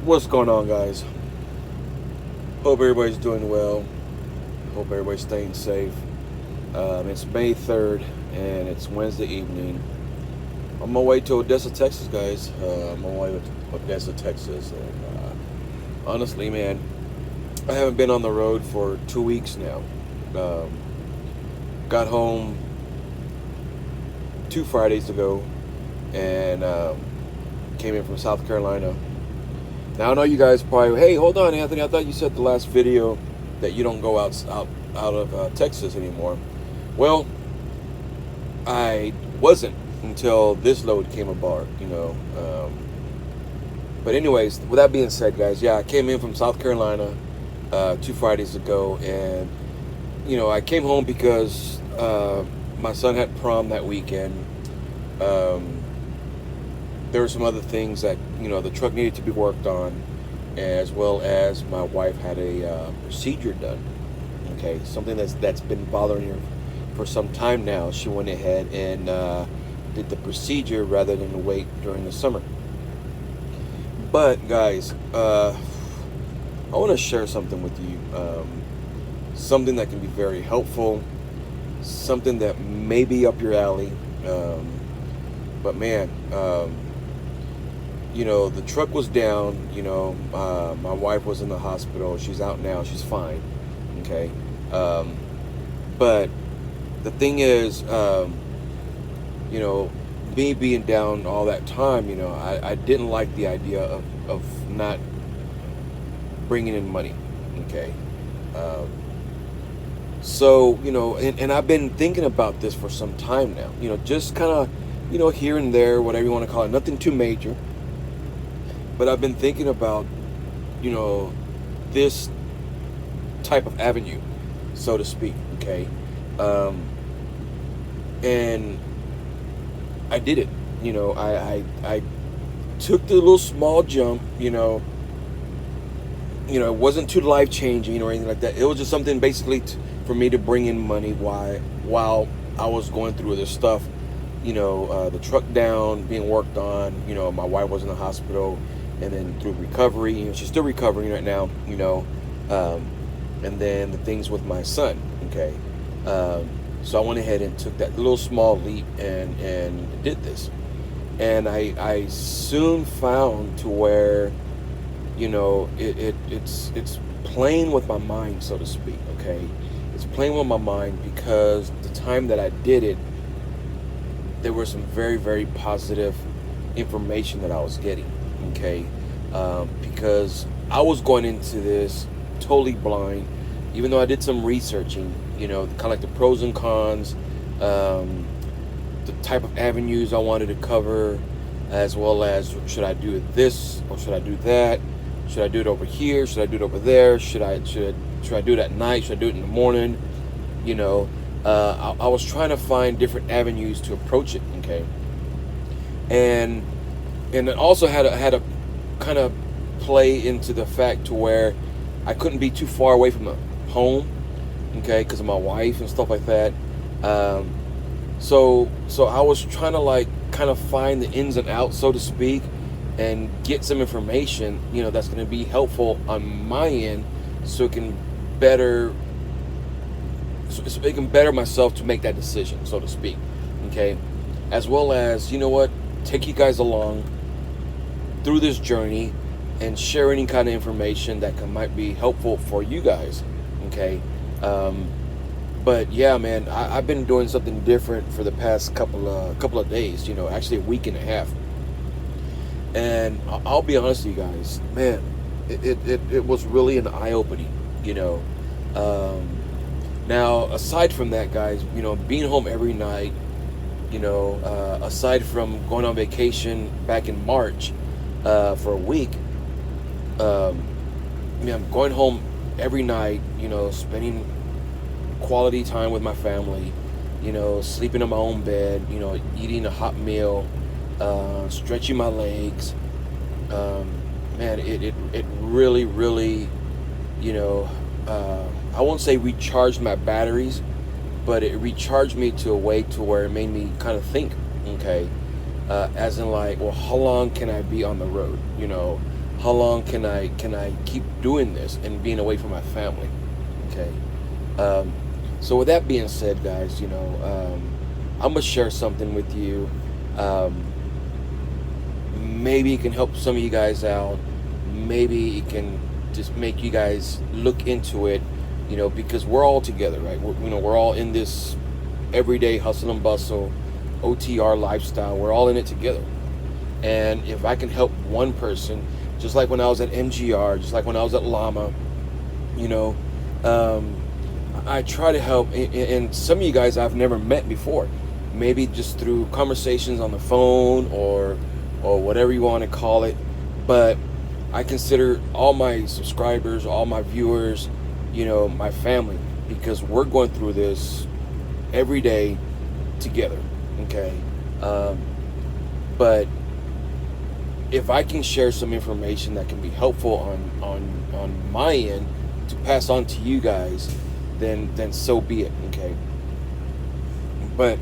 What's going on, guys? Hope everybody's doing well. Hope everybody's staying safe. It's May 3rd and it's Wednesday evening. I'm on my way to Odessa, Texas, guys. I'm on my way to Odessa, Texas. And honestly, man, I haven't been on the road for 2 weeks now. Um, got home 2 Fridays ago and came in from South Carolina. Now I know you guys probably, hey, hold on, Anthony. I thought you said the last video that you don't go out of Texas anymore. Well, I wasn't until this load came aboard. But anyways, with that being said, guys, yeah, I came in from South Carolina 2 Fridays ago, and I came home because my son had prom that weekend. There were some other things that the truck needed to be worked on, as well as my wife had a procedure done. Okay, something that's been bothering her for some time now. She went ahead and did the procedure rather than wait during the summer. But guys, I want to share something with you, something that can be very helpful, something that may be up your alley. But man, the truck was down. My wife was in the hospital. She's out now. She's fine. Okay. But the thing is, me being down all that time, I didn't like the idea of not bringing in money. Okay. So, and I've been thinking about this for some time now, just kind of, here and there, whatever you want to call it, nothing too major. But I've been thinking about, this type of avenue, so to speak, okay? And I did it. I took the little small jump. It wasn't too life-changing or anything like that. It was just something basically for me to bring in money while I was going through this stuff. The truck down, being worked on. My wife was in the hospital, and then through recovery, she's still recovering right now. And then the things with my son. Okay, so I went ahead and took that little small leap and did this, and I soon found to where, it's playing with my mind, so to speak. Okay, it's playing with my mind because the time that I did it, there was some very, very positive information that I was getting. Okay, because I was going into this totally blind, even though I did some researching, kind of like the pros and cons, the type of avenues I wanted to cover, as well as should I do this or should I do that? Should I do it over here? Should I do it over there? Should I do it at night? Should I do it in the morning? I was trying to find different avenues to approach it. Okay, and it also had a kind of play into the fact to where I couldn't be too far away from the home, okay, because of my wife and stuff like that. So I was trying to kind of find the ins and outs, so to speak, and get some information, that's going to be helpful on my end, so it can better myself to make that decision, so to speak. Okay, as well as take you guys along through this journey and share any kind of information that might be helpful for you guys. Okay, but yeah, man, I've been doing something different for the past couple of days. Actually a week and a half. And I'll be honest with you guys, man, it was really an eye-opening. Now, aside from that, guys, being home every night, aside from going on vacation back in March for a week, I'm going home every night, spending quality time with my family, sleeping in my own bed, eating a hot meal, stretching my legs. Man, it really, really, I won't say recharged my batteries, but it recharged me to a way to where it made me kind of think, okay, as in like, well, how long can I be on the road? how long can I keep doing this and being away from my family? Okay. Um, so with that being said, guys, I'm gonna share something with you. Um, Maybe it can help some of you guys out. Maybe it can just make you guys look into it. Because we're all together, right? We're all in this everyday hustle and bustle, OTR lifestyle. We're all in it together. And if I can help one person, just like when I was at MGR, just like when I was at Llama, you know, um, I try to help. And some of you guys I've never met before, maybe just through conversations on the phone or whatever you want to call it. But I consider all my subscribers, all my viewers, my family, because we're going through this every day together. Okay. But if I can share some information that can be helpful on my end to pass on to you guys, then so be it. Okay. But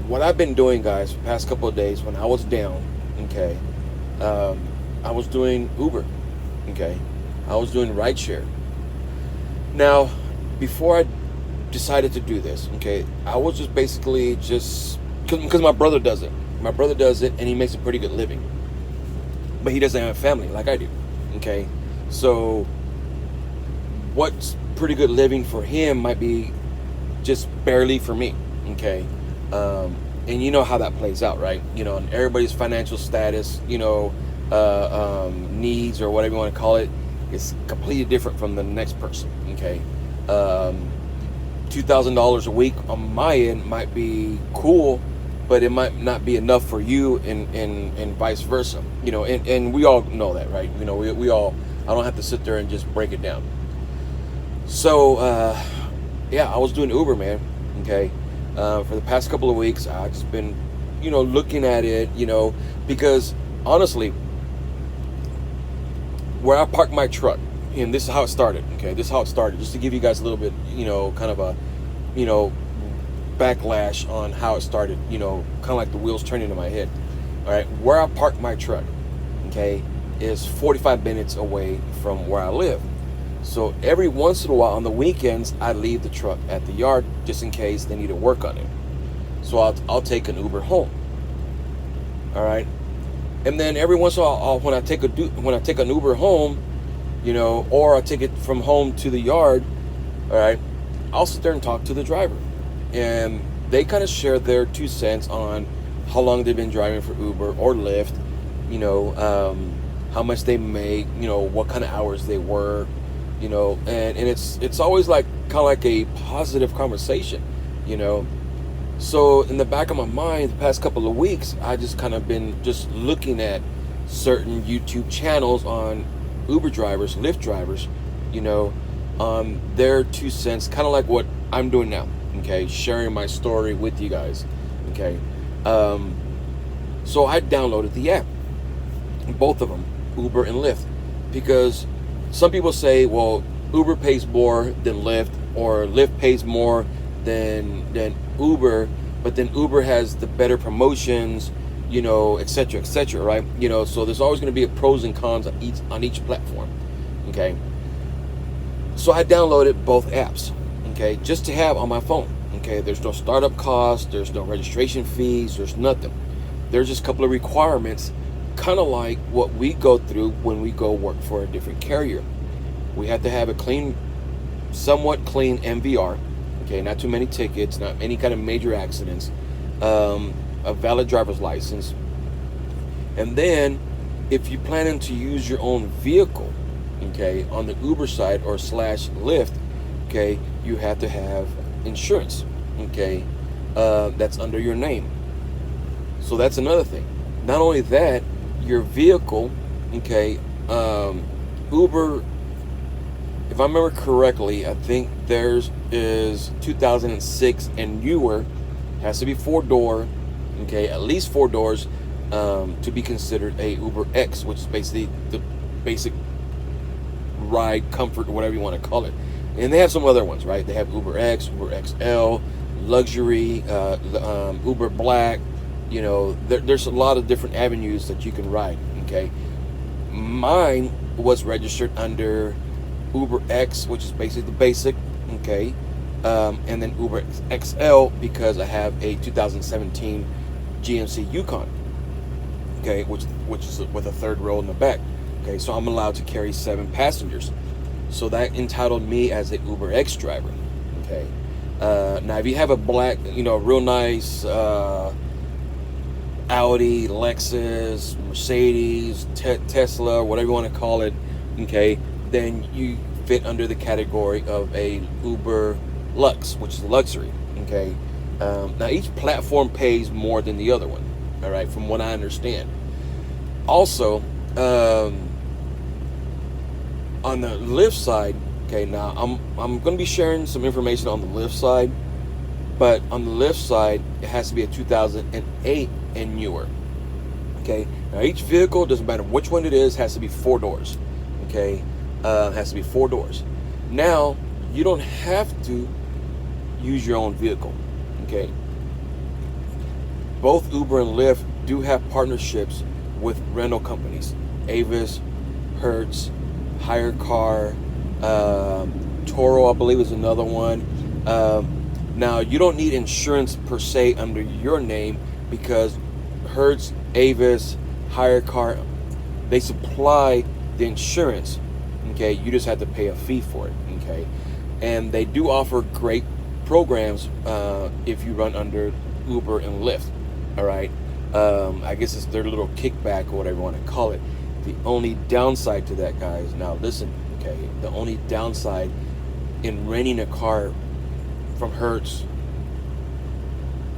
what I've been doing, guys, the past couple of days when I was down, okay, I was doing Uber. Okay. I was doing rideshare. Now, before I decided to do this, okay, I was just basically because my brother does it. My brother does it, and he makes a pretty good living. But he doesn't have a family like I do, okay? So what's pretty good living for him might be just barely for me, okay? And you know how that plays out, right? And everybody's financial status, needs or whatever you want to call it, is completely different from the next person, okay? $2,000 a week on my end might be cool, but it might not be enough for you, and vice versa, and we all know that, right? We all, I don't have to sit there and just break it down. So yeah, I was doing Uber, man. Okay. For the past couple of weeks, I've just been looking at it, because honestly, where I park my truck, and this is how it started. Okay, this is how it started, just to give you guys a little bit, kind of a backlash on how it started, kind of like the wheels turning in my head. All right, where I park my truck, okay, is 45 minutes away from where I live. So every once in a while on the weekends, I leave the truck at the yard just in case they need to work on it. So I'll take an Uber home. All right, and then every once in a while, when I take an Uber home, or I take it from home to the yard, all right, I'll sit there and talk to the driver, and they kind of share their 2 cents on how long they've been driving for Uber or Lyft, how much they make, what kind of hours they work, and it's always like kind of like a positive conversation, So in the back of my mind, the past couple of weeks, I just kind of been just looking at certain YouTube channels on Uber drivers, Lyft drivers, on their 2 cents, kind of like what I'm doing now, okay, sharing my story with you guys, okay. So I downloaded the app, both of them, Uber and Lyft, because some people say, well, Uber pays more than Lyft, or Lyft pays more than Uber, but then Uber has the better promotions, etc., etc., right? So there's always going to be a pros and cons on each platform, okay? So I downloaded both apps, okay, just to have on my phone, okay? There's no startup costs, there's no registration fees, there's nothing. There's just a couple of requirements, kind of like what we go through when we go work for a different carrier. We have to have a somewhat clean MVR, okay, not too many tickets, not any kind of major accidents, a valid driver's license, and then if you're planning to use your own vehicle, okay, on the Uber side or / Lyft, okay, you have to have insurance, okay, that's under your name. So that's another thing. Not only that, your vehicle, okay, Uber, if I remember correctly, I think theirs is 2006 and newer, has to be 4-door, okay, at least 4 doors, to be considered a Uber X, which is basically the basic ride comfort or whatever you want to call it. And they have some other ones, right? They have Uber X, Uber XL, luxury, Uber Black. There's a lot of different avenues that you can ride, okay? mine was registered under Uber X, which is basically the basic, okay, and then Uber XL because I have a 2017 GMC Yukon, okay, which is with a third row in the back, okay. So I'm allowed to carry 7 passengers, so that entitled me as a Uber X driver, okay. Now, if you have a black, real nice Audi, Lexus, Mercedes, Tesla, whatever you want to call it, okay, then you fit under the category of a Uber Lux, which is luxury, okay. Now, each platform pays more than the other one, all right, from what I understand. Also, on the Lyft side, okay, now I'm going to be sharing some information on the Lyft side, but on the Lyft side, it has to be a 2008 and newer. Okay, now each vehicle, doesn't matter which one it is, has to be 4 doors. Okay, has to be 4 doors. Now, you don't have to use your own vehicle. Okay, both Uber and Lyft do have partnerships with rental companies. Avis, Hertz, Hire Car, Toro, I believe, is another one. Now, you don't need insurance per se under your name because Hertz, Avis, Hire Car, they supply the insurance. Okay, you just have to pay a fee for it. Okay, and they do offer great programs if you run under Uber and Lyft. All right, I guess it's their little kickback or whatever you want to call it. The only downside to that, guys, now listen, okay, the only downside in renting a car from Hertz,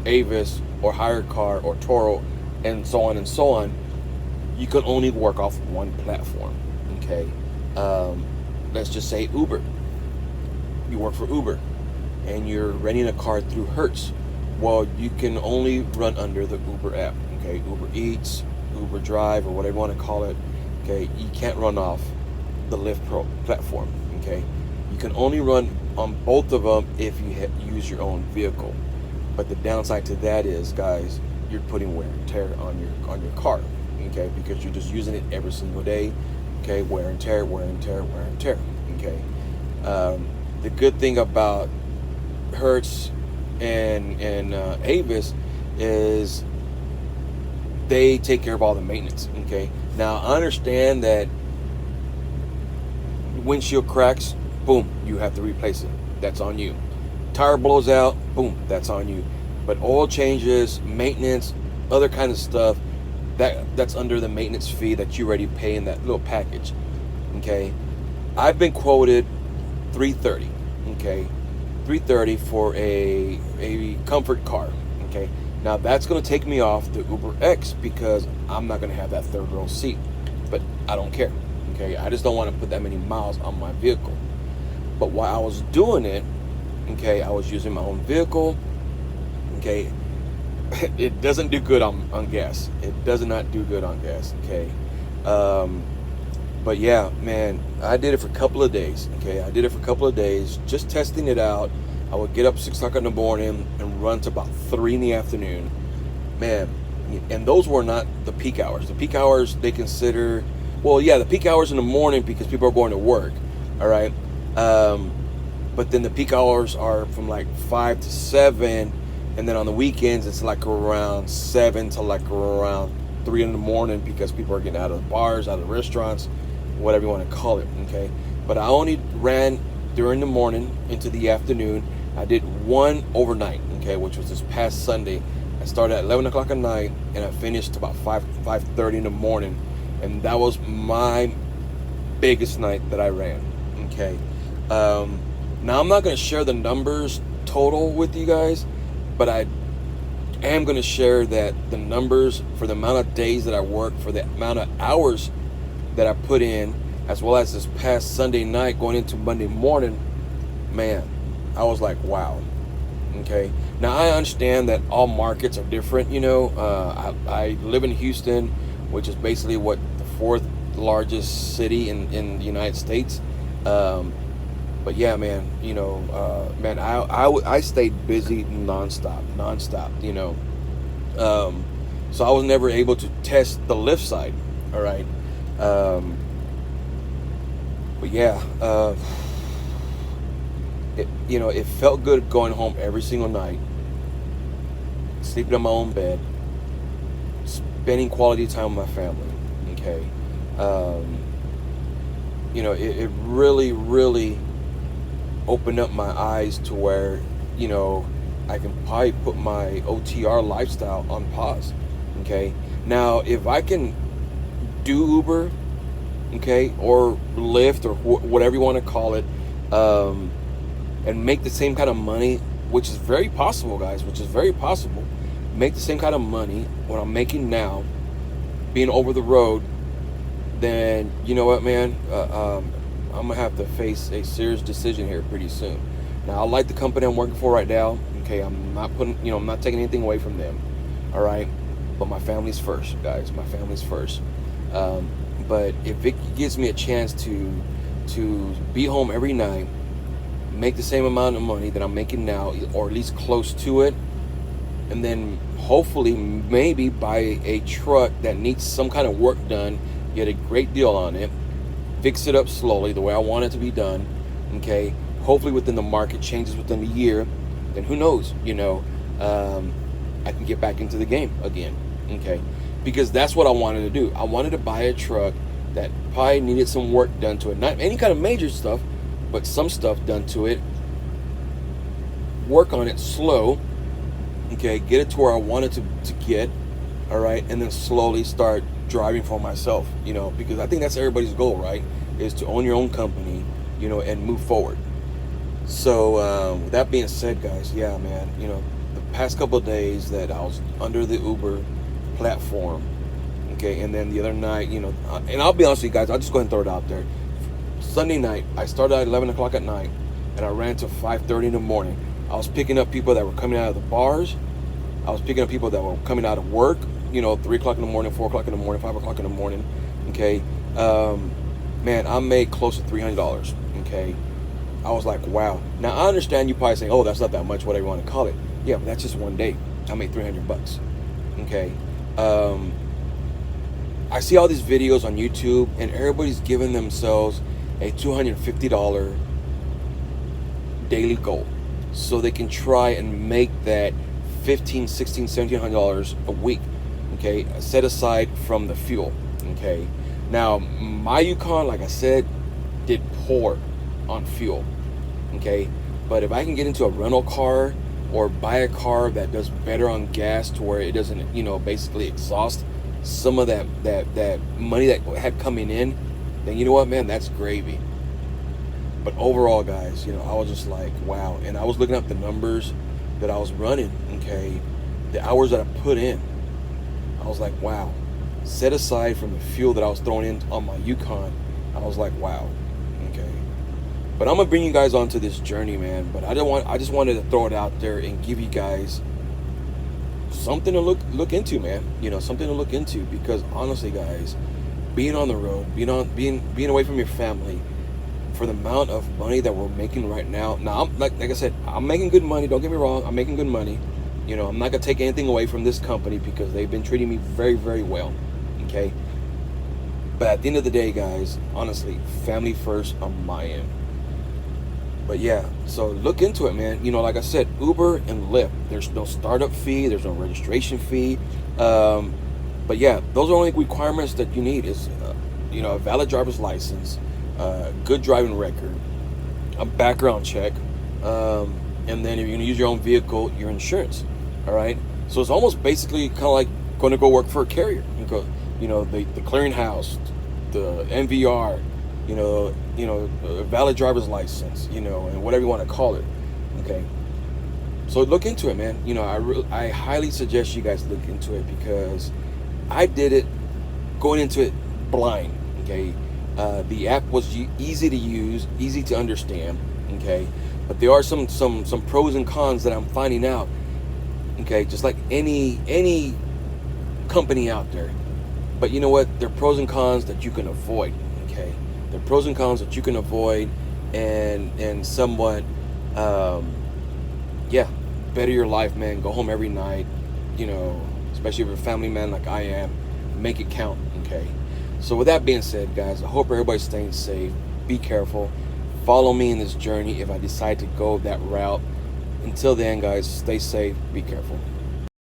Avis, or Hire Car, or Toro, and so on, you can only work off one platform, okay? Let's just say Uber. You work for Uber, and you're renting a car through Hertz. Well, you can only run under the Uber app, okay? Uber Eats, Uber Drive, or whatever you want to call it, okay? You can't run off the Lyft Pro platform, okay? You can only run on both of them if you use your own vehicle. But the downside to that is, guys, you're putting wear and tear on your car, okay? Because you're just using it every single day, okay? Wear and tear, okay? The good thing about Hertz and Avis is they take care of all the maintenance, okay? Now, I understand that windshield cracks, boom, you have to replace it. That's on you. Tire blows out, boom, that's on you. But oil changes, maintenance, other kind of stuff, that's under the maintenance fee that you already pay in that little package. Okay, I've been quoted $330. Okay, $330 for a comfort car. Okay, now that's going to take me off the Uber X because I'm not going to have that third row seat. But I don't care. Okay, I just don't want to put that many miles on my vehicle. But while I was doing it, okay, I was using my own vehicle. Okay, it doesn't do good on gas. It does not do good on gas. Okay, but yeah, man, I did it for a couple of days. Okay, I did it for a couple of days, just testing it out. I would get up 6 o'clock in the morning and run to about 3 in the afternoon. Man, and those were not the peak hours. The peak hours they consider, well, yeah, the peak hours in the morning because people are going to work. All right. But then the peak hours are from like 5 to 7, and then on the weekends it's like around 7 to like around 3 in the morning because people are getting out of the bars, out of the restaurants, whatever you want to call it. Okay, but I only ran during the morning into the afternoon. I did one overnight, okay, which was this past Sunday. I started at 11 o'clock at night and I finished about 5:30 in the morning, and that was my biggest night that I ran. Okay. Now, I'm not going to share the numbers total with you guys, but I am going to share that the numbers for the amount of days that I worked, for the amount of hours that I put in, as well as this past Sunday night going into Monday morning, man, I was like, wow. Okay. Now, I understand that all markets are different. I live in Houston, which is basically the 4th largest city in the United States. But yeah, man, man, I stayed busy nonstop, so I was never able to test the Lyft side. All right. Um, but yeah, it felt good going home every single night, sleeping in my own bed, spending quality time with my family. Okay, um, it really, really opened up my eyes to where, I can probably put my OTR lifestyle on pause. Okay, now if I can do Uber, okay, or Lyft, or whatever you want to call it, um, and make the same kind of money, which is very possible, guys, which is very possible. Make the same kind of money what I'm making now, being over the road, then you know what, man, I'm gonna have to face a serious decision here pretty soon. Now, I like the company I'm working for right now. Okay, I'm not taking anything away from them. All right, but my family's first, guys. My family's first. Um, but if it gives me a chance to be home every night, make the same amount of money that I'm making now, or at least close to it, and then hopefully maybe buy a truck that needs some kind of work done, get a great deal on it, fix it up slowly the way I want it to be done, okay, hopefully within the market changes within a year, then who knows, I can get back into the game again, okay, because that's what I wanted to do. I wanted to buy a truck that probably needed some work done to it, not any kind of major stuff, but some stuff done to it, work on it slow, okay, get it to where I want it to get, all right, and then slowly start driving for myself, because I think that's everybody's goal, right, is to own your own company, and move forward. So with that being said, guys, yeah, man, the past couple of days that I was under the Uber platform, okay, and then the other night, and I'll be honest with you guys, I'll just go ahead and throw it out there. Sunday night, I started at 11 o'clock at night, and I ran till 5:30 in the morning. I was picking up people that were coming out of the bars. I was picking up people that were coming out of work, 3 o'clock in the morning, 4 o'clock in the morning, 5 o'clock in the morning, okay? Man, I made close to $300, okay? I was like, wow. Now, I understand you probably saying, oh, that's not that much, whatever you want to call it. Yeah, but that's just one day. I made $300, okay? I see all these videos on YouTube, and everybody's giving themselves a $250 daily goal, so they can try and make that $1,500, $1,600, $1,700 a week, okay, set aside from the fuel, okay. Now, my Yukon, like I said, did poor on fuel, okay, but if I can get into a rental car or buy a car that does better on gas to where it doesn't, basically exhaust some of that money that had coming in, then you know what, man, that's gravy. But overall, guys, I was just like, wow. And I was looking up the numbers that I was running, okay, the hours that I put in. I was like, wow. Set aside from the fuel that I was throwing in on my Yukon, I was like, wow, okay. But I'm gonna bring you guys onto this journey, man. But I just wanted to throw it out there and give you guys something to look into, man. Something to look into, because honestly, guys, being on the road, being away from your family, for the amount of money that we're making right now. Now, like I said, I'm making good money. Don't get me wrong. I'm making good money. I'm not gonna take anything away from this company because they've been treating me very, very well. Okay. But at the end of the day, guys, honestly, family first on my end. But yeah, so look into it, man. Like I said, Uber and Lyft, there's no startup fee, there's no registration fee. But yeah, those are only requirements that you need is, a valid driver's license, good driving record, a background check, and then if you're going to use your own vehicle, your insurance. All right. So it's almost basically kind of like going to go work for a carrier. You go, the clearinghouse, the MVR, a valid driver's license, and whatever you want to call it. Okay. So look into it, man. I highly suggest you guys look into it, because I did it going into it blind. Okay. The app was easy to use, easy to understand. Okay. But there are some pros and cons that I'm finding out. Okay. Just like any company out there. But you know what? There are pros and cons that you can avoid. Okay. There are pros and cons that you can avoid and somewhat, better your life, man. Go home every night, especially if you're a family man like I am. Make it count, okay? So with that being said, guys, I hope everybody's staying safe. Be careful. Follow me in this journey if I decide to go that route. Until then, guys, stay safe. Be careful.